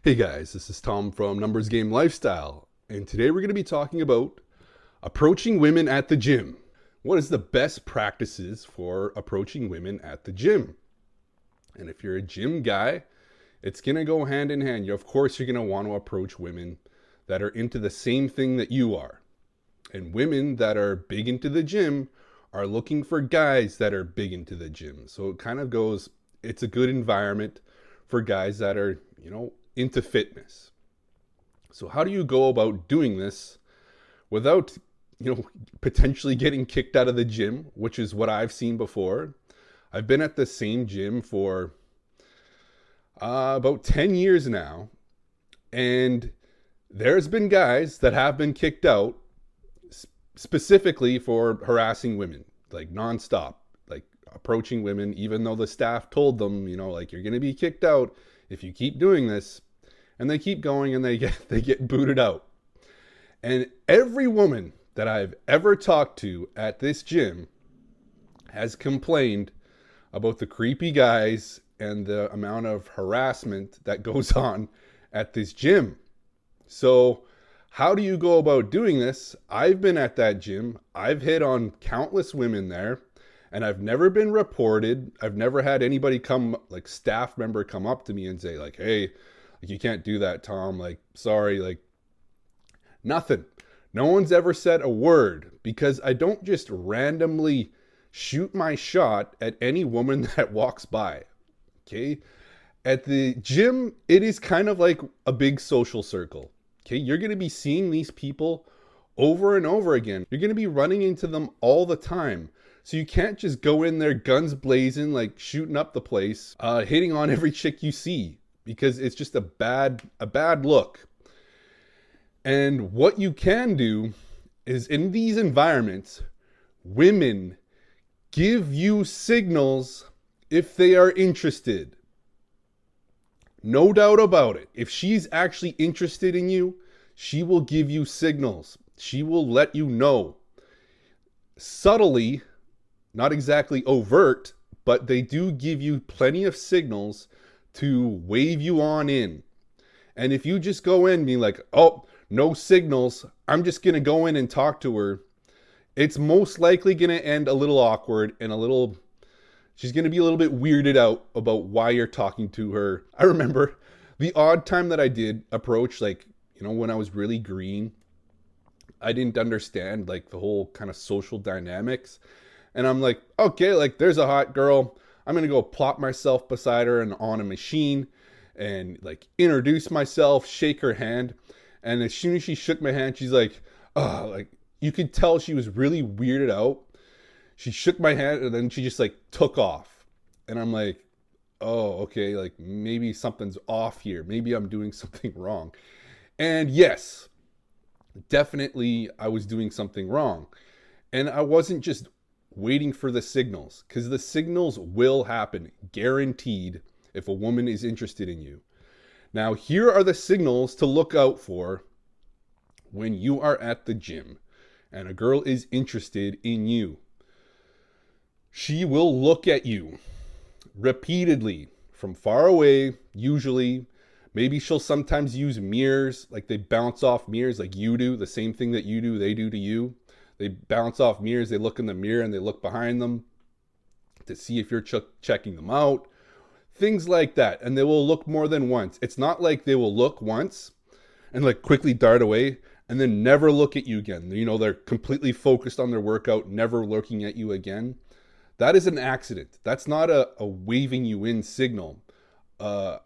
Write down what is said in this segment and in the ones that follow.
Hey guys, this is Tom from Numbers Game Lifestyle, and today we're going to be talking about approaching women at the gym. What is the best practices for approaching women at the gym? And if you're a gym guy, it's going to go hand in hand. Of course, you're going to want to approach women that are into the same thing that you are. And women that are big into the gym are looking for guys that are big into the gym. So it kind of goes, it's a good environment for guys that are, into fitness. So how do you go about doing this without, potentially getting kicked out of the gym, which is what I've seen before. I've been at the same gym for about 10 years now, and there's been guys that have been kicked out specifically for harassing women, like nonstop, like approaching women, even though the staff told them, like you're going to be kicked out if you keep doing this. And they keep going and they get booted out. And every woman that I've ever talked to at this gym has complained about the creepy guys and the amount of harassment that goes on at this gym. So how do you go about doing this? I've been at that gym. I've hit on countless women there, and I've never been reported. I've never had anybody come, like staff member come up to me and say like, hey, like, you can't do that, Tom. Like, sorry, like nothing. No one's ever said a word because I don't just randomly shoot my shot at any woman that walks by. Okay. At the gym, it is kind of like a big social circle. Okay. You're going to be seeing these people over and over again. You're going to be running into them all the time. So you can't just go in there guns blazing, like shooting up the place, hitting on every chick you see, because it's just a bad look. And what you can do is, in these environments, women give you signals if they are interested. No doubt about it. If she's actually interested in you, she will give you signals. She will let you know. Subtly, not exactly overt, but they do give you plenty of signals to wave you on in. And if you just go in being like, oh, no signals, I'm just going to go in and talk to her, it's most likely going to end a little awkward and she's going to be a little bit weirded out about why you're talking to her. I remember the odd time that I did approach, like, when I was really green, I didn't understand like the whole kind of social dynamics. And I'm like, okay, like there's a hot girl. I'm going to go plop myself beside her and on a machine and like introduce myself, shake her hand. And as soon as she shook my hand, she's like, oh, like you could tell she was really weirded out. She shook my hand and then she just like took off. And I'm like, oh, okay, like maybe something's off here. Maybe I'm doing something wrong. And yes, definitely I was doing something wrong. And I wasn't just waiting for the signals, because the signals will happen, guaranteed, if a woman is interested in you. Now, here are the signals to look out for when you are at the gym and a girl is interested in you. She will look at you repeatedly from far away, usually. Maybe she'll sometimes use mirrors, like they bounce off mirrors like you do, the same thing that you do, they do to you. They bounce off mirrors, they look in the mirror and they look behind them to see if you're checking them out. Things like that. And they will look more than once. It's not like they will look once and like quickly dart away and then never look at you again. They're completely focused on their workout, never looking at you again. That is an accident. That's not a waving you in signal. A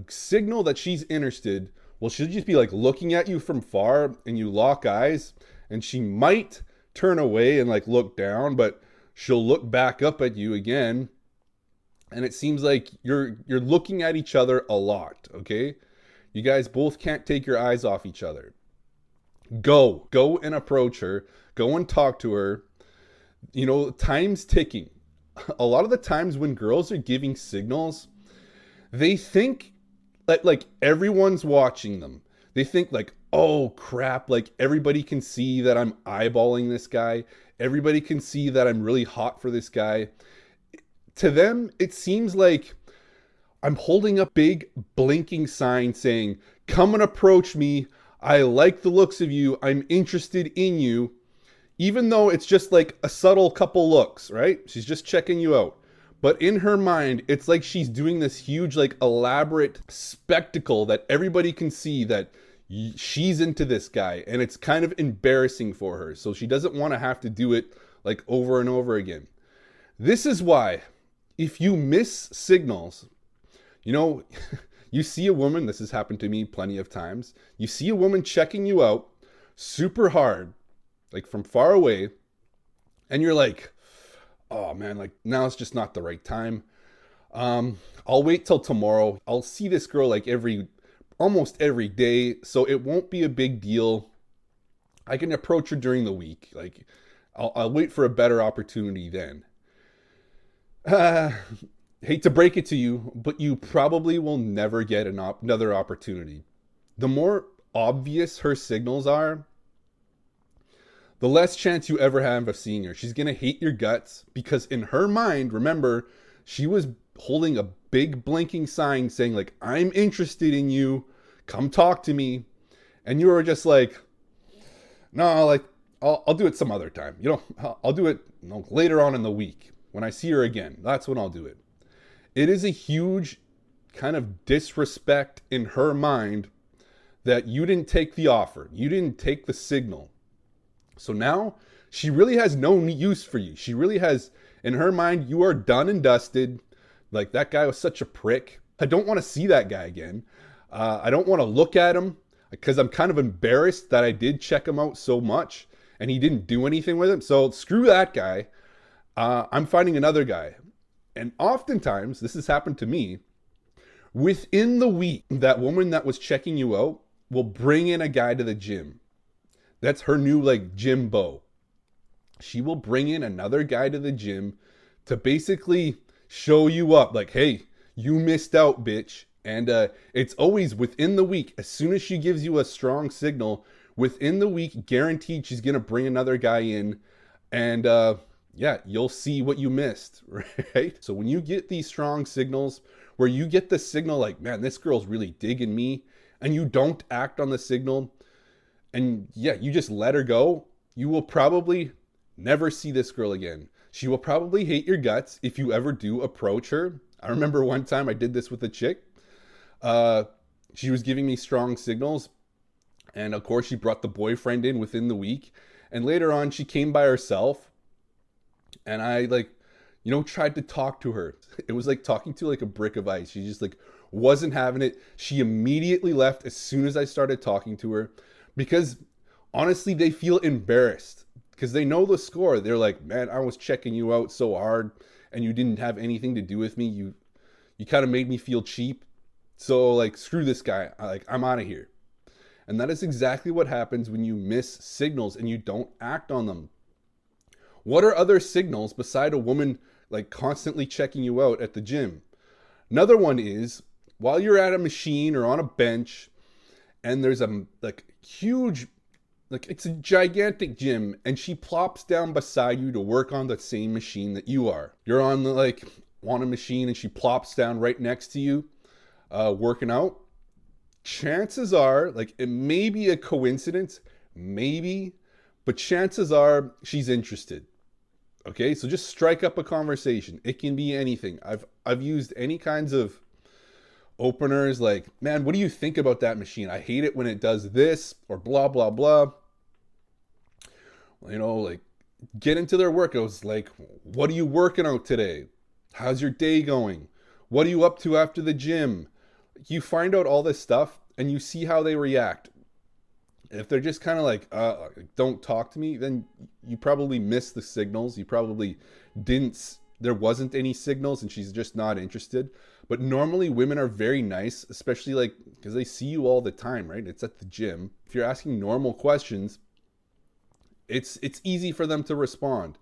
signal that she's interested. Well, she'll just be like looking at you from far and you lock eyes. And she might turn away and like look down, but she'll look back up at you again. And it seems like you're looking at each other a lot, okay? You guys both can't take your eyes off each other. Go and approach her. Go and talk to her. Time's ticking. A lot of the times when girls are giving signals, they think that like everyone's watching them. They think like, oh crap, like everybody can see that I'm eyeballing this guy. Everybody can see that I'm really hot for this guy. To them, it seems like I'm holding a big blinking sign saying, come and approach me. I like the looks of you. I'm interested in you. Even though it's just like a subtle couple looks, right? She's just checking you out. But in her mind, it's like she's doing this huge, like elaborate spectacle that everybody can see that she's into this guy. And it's kind of embarrassing for her. So she doesn't want to have to do it like over and over again. This is why if you miss signals, you know, you see a woman, this has happened to me plenty of times. You see a woman checking you out super hard, like from far away, and you're like, oh man, like now it's just not the right time. I'll wait till tomorrow. I'll see this girl like almost every day, so it won't be a big deal. I can approach her during the week. Like I'll wait for a better opportunity then. Hate to break it to you, but you probably will never get another opportunity. The more obvious her signals are, the less chance you ever have of seeing her. She's going to hate your guts because in her mind, remember, she was holding a big blinking sign saying like, I'm interested in you. Come talk to me. And you were just like, no, like I'll do it some other time. You know, I'll do it later on in the week when I see her again. That's when I'll do it. It is a huge kind of disrespect in her mind that you didn't take the offer. You didn't take the signal. So now she really has no use for you. She really has, in her mind, you are done and dusted. Like that guy was such a prick. I don't want to see that guy again. I don't want to look at him because I'm kind of embarrassed that I did check him out so much and he didn't do anything with him. So screw that guy. I'm finding another guy. And oftentimes, this has happened to me, within the week, that woman that was checking you out will bring in a guy to the gym. That's her new like gym beau. She will bring in another guy to the gym to basically show you up. Like, hey, you missed out, bitch. And it's always within the week. As soon as she gives you a strong signal, within the week, guaranteed she's going to bring another guy in. And yeah, you'll see what you missed, right? So when you get these strong signals where you get the signal like, man, this girl's really digging me, and you don't act on the signal, and yeah, you just let her go, you will probably never see this girl again. She will probably hate your guts if you ever do approach her. I remember one time I did this with a chick. She was giving me strong signals, and of course she brought the boyfriend in within the week, and later on she came by herself. And I tried to talk to her. It was like talking to like a brick of ice. She just like wasn't having it. She immediately left as soon as I started talking to her because honestly, they feel embarrassed because they know the score. They're like, man, I was checking you out so hard and you didn't have anything to do with me. You kind of made me feel cheap. So like, screw this guy. I'm out of here. And that is exactly what happens when you miss signals and you don't act on them. What are other signals beside a woman like constantly checking you out at the gym? Another one is while you're at a machine or on a bench and there's a like huge, like it's a gigantic gym and she plops down beside you to work on the same machine that you are. You're on a machine and she plops down right next to you working out. Chances are, like it may be a coincidence, maybe, but chances are she's interested. Okay, so just strike up a conversation. It can be anything. I've used any kinds of openers like, man, what do you think about that machine? I hate it when it does this or blah, blah, blah. You know, like get into their workouts. Like, what are you working out today? How's your day going? What are you up to after the gym? You find out all this stuff and you see how they react. If they're just kind of like, don't talk to me, then you probably missed the signals. You probably there wasn't any signals and she's just not interested. But normally women are very nice, especially like, because they see you all the time, right? It's at the gym. If you're asking normal questions, it's easy for them to respond.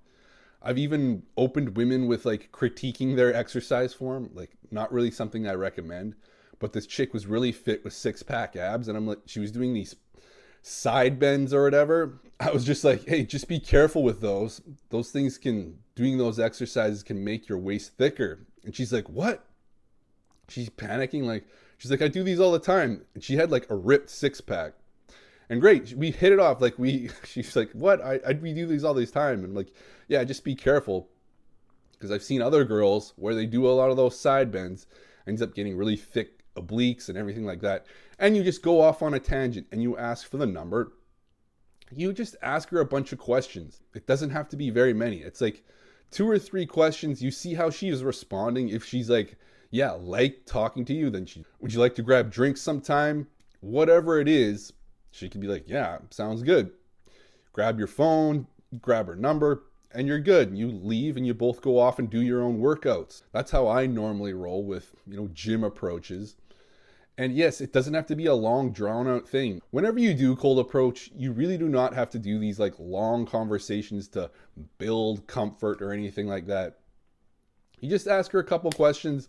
I've even opened women with like critiquing their exercise form, like not really something I recommend. But this chick was really fit with 6-pack abs and I'm like, she was doing these side bends or whatever. I was just like, hey, just be careful with those. Doing those exercises can make your waist thicker. And she's like, what? She's panicking, like, she's like, I do these all the time. And she had like a ripped 6-pack. And great, we hit it off. Like, she's like, what? We do these all this time. And I'm like, yeah, just be careful. Because I've seen other girls where they do a lot of those side bends, ends up getting really thick obliques and everything like that. And you just go off on a tangent and you ask for the number. You just ask her a bunch of questions. It doesn't have to be very many. It's like 2 or 3 questions. You see how she is responding. If she's like, yeah, like talking to you, then would you like to grab drinks sometime? Whatever it is, she could be like, yeah, sounds good. Grab your phone, grab her number, and you're good. You leave and you both go off and do your own workouts. That's how I normally roll with, gym approaches. And yes, it doesn't have to be a long, drawn-out thing. Whenever you do cold approach, you really do not have to do these like long conversations to build comfort or anything like that. You just ask her a couple questions,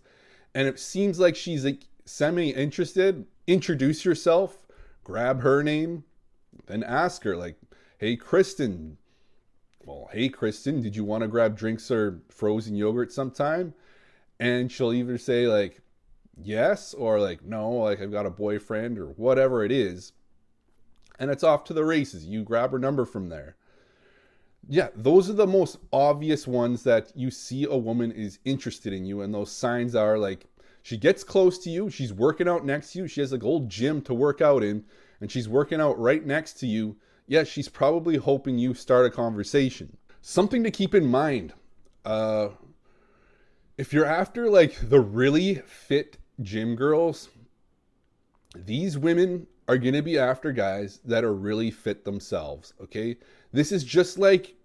and it seems like she's like semi-interested. Introduce yourself, grab her name, then ask her like, hey, Kristen. Well, hey, Kristen, did you want to grab drinks or frozen yogurt sometime? And she'll either say like, yes, or like, no, like I've got a boyfriend or whatever it is. And it's off to the races. You grab her number from there. Yeah, those are the most obvious ones that you see a woman is interested in you. And those signs are like, she gets close to you. She's working out next to you. She has like a old gym to work out in. And she's working out right next to you. Yeah, she's probably hoping you start a conversation. Something to keep in mind. If you're after like the really fit gym girls, these women are going to be after guys that are really fit themselves, okay? This is just like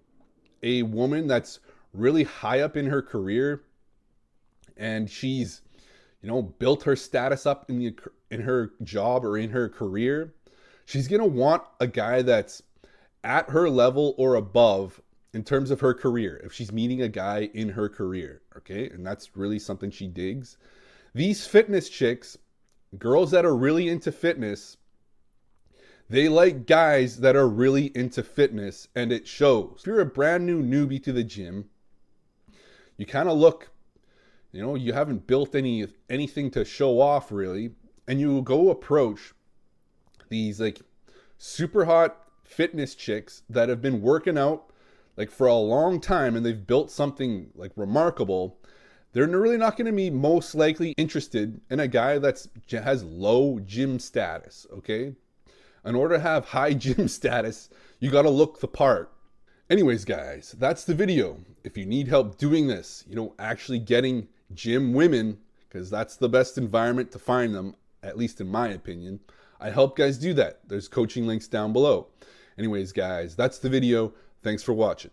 a woman that's really high up in her career and she's, built her status up in her job or in her career. She's going to want a guy that's at her level or above in terms of her career, if she's meeting a guy in her career, okay? And that's really something she digs. These fitness chicks, girls that are really into fitness, they like guys that are really into fitness, and it shows. If you're a brand new newbie to the gym, you kind of look, you haven't built anything to show off really, and you go approach these like super hot fitness chicks that have been working out like for a long time and they've built something like remarkable. They're really not going to be most likely interested in a guy that has low gym status, okay? In order to have high gym status, you got to look the part. Anyways, guys, that's the video. If you need help doing this, actually getting gym women, because that's the best environment to find them, at least in my opinion, I help guys do that. There's coaching links down below. Anyways, guys, that's the video. Thanks for watching.